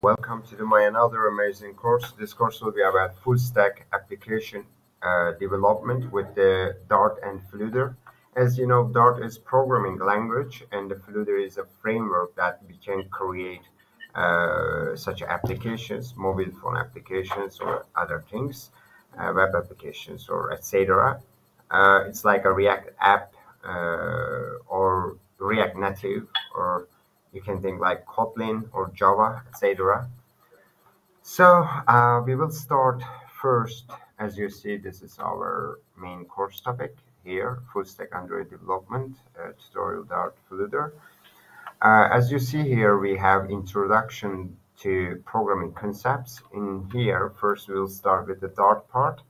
Welcome to my another amazing course. This course will be about full stack application development with the Dart and Flutter. As you know, Dart is programming language, and the Flutter is a framework that we can create such applications, mobile phone applications, or other things, web applications, or etc. It's like a React app or React Native, or you can think like Kotlin or Java, etc. We will start first. As you see, this is our main course topic here, Fullstack Android Development, tutorial Dart Flutter. As you see here, we have introduction to programming concepts. In here, first we'll start with the Dart part.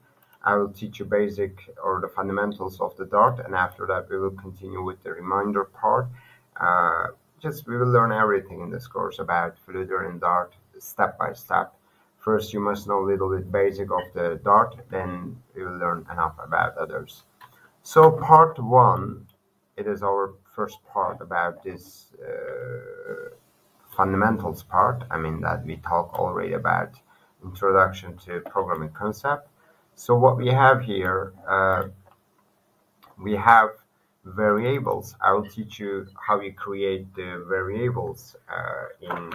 I will teach you basic or the fundamentals of the Dart, and after that we will continue with the remainder part. Just we will learn everything in this course about Flutter and Dart step by step. First, you must know a little bit basic of the Dart, then we will learn enough about others. So part one, it is our first part about this fundamentals part. I mean that we talk already about introduction to programming concept. So what we have here, we have variables. I will teach you how you create the variables in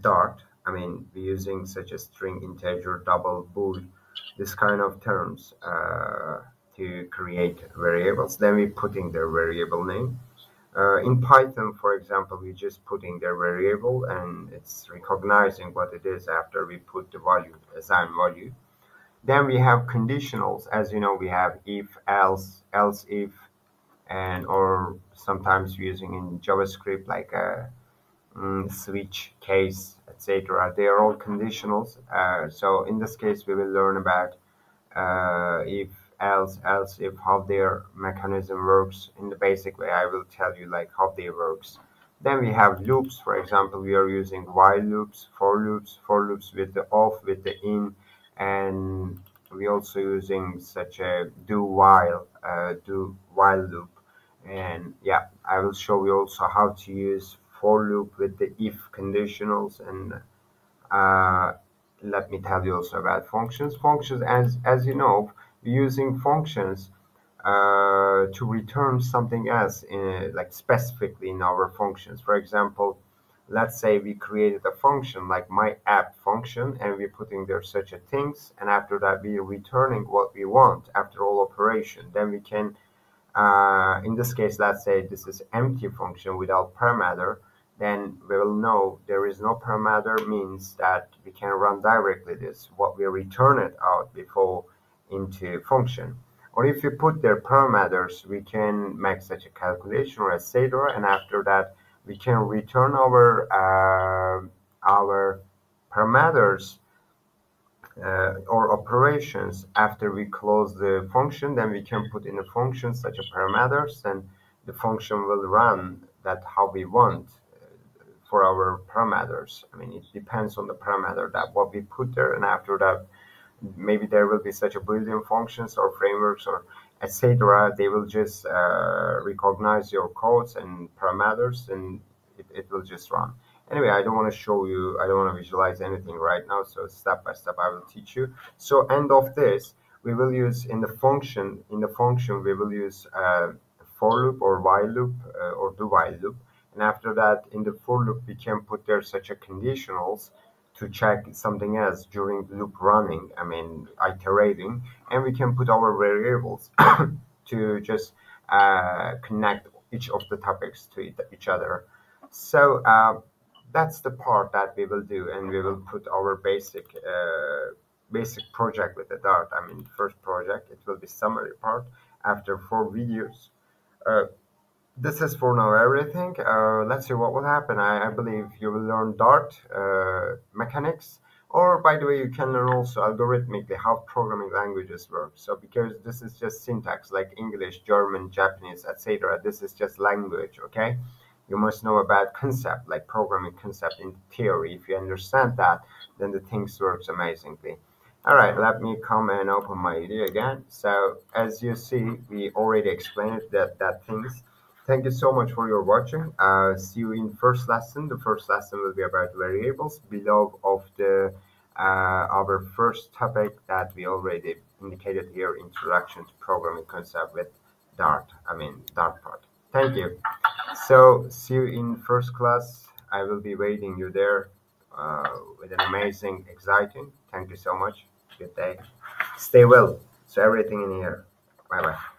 Dart. I mean, we're using such as string, integer, double, bool, this kind of terms to create variables. Then we putting their variable name. In Python, for example, we just putting their variable and it's recognizing what it is after we put the value, assign value. Then we have conditionals. As you know, we have if, else if, and or sometimes using in JavaScript like a switch case, etc. They are all conditionals. So in this case, we will learn about if, else if, how their mechanism works. In the basic way, I will tell you like how they works. Then we have loops. For example, we are using while loops, for loops with the off, with the in, and we also using such a do while loop. And yeah, I will show you also how to use for loop with the if conditionals. And uh, let me tell you also about functions. Functions, as you know, we're using functions to return something else in, like specifically in our functions. For example, let's say we created a function like my app function, and we're putting there such a things, and after that we're returning what we want after all operation. Then we can in this case, let's say this is empty function without parameter, then we will know there is no parameter means that we can run directly this, what we return it out before into function. Or if you put their parameters, we can make such a calculation or etc. And after that, we can return our parameters or operations after we close the function. Then we can put in a function such a parameters, and the function will run that how we want for our parameters. I mean, it depends on the parameter that what we put there, and after that, maybe there will be such a built-in functions or frameworks or etc. They will just recognize your codes and parameters, and it will just run. Anyway, I don't want to show you, I don't want to visualize anything right now, so step by step I will teach you. So end of this, we will use in the function we will use for loop or while loop or do while loop. And after that, in the for loop, we can put there such a conditionals to check something else during loop running, I mean iterating, and we can put our variables to just connect each of the topics to each other. So that's the part that we will do, and we will put our basic project with the Dart. I mean, first project, it will be summary part after 4 videos. Uh, this is for now everything. Let's see what will happen. I believe you will learn Dart mechanics, or by the way, you can learn also algorithmically how programming languages work. So because this is just syntax like English, German, Japanese, etc. This is just language, okay? You must know about concept, like programming concept in theory. If you understand that, then the things works amazingly. All right, let me come and open my video again. So as you see, we already explained that things. Thank you so much for your watching. See you in first lesson. The first lesson will be about variables below of the our first topic that we already indicated here, introduction to programming concept with Dart. Dart part. Thank you. So see you in first class. I will be waiting you there with an amazing, exciting. Thank you so much. Good day. Stay well. So everything in here. Bye bye.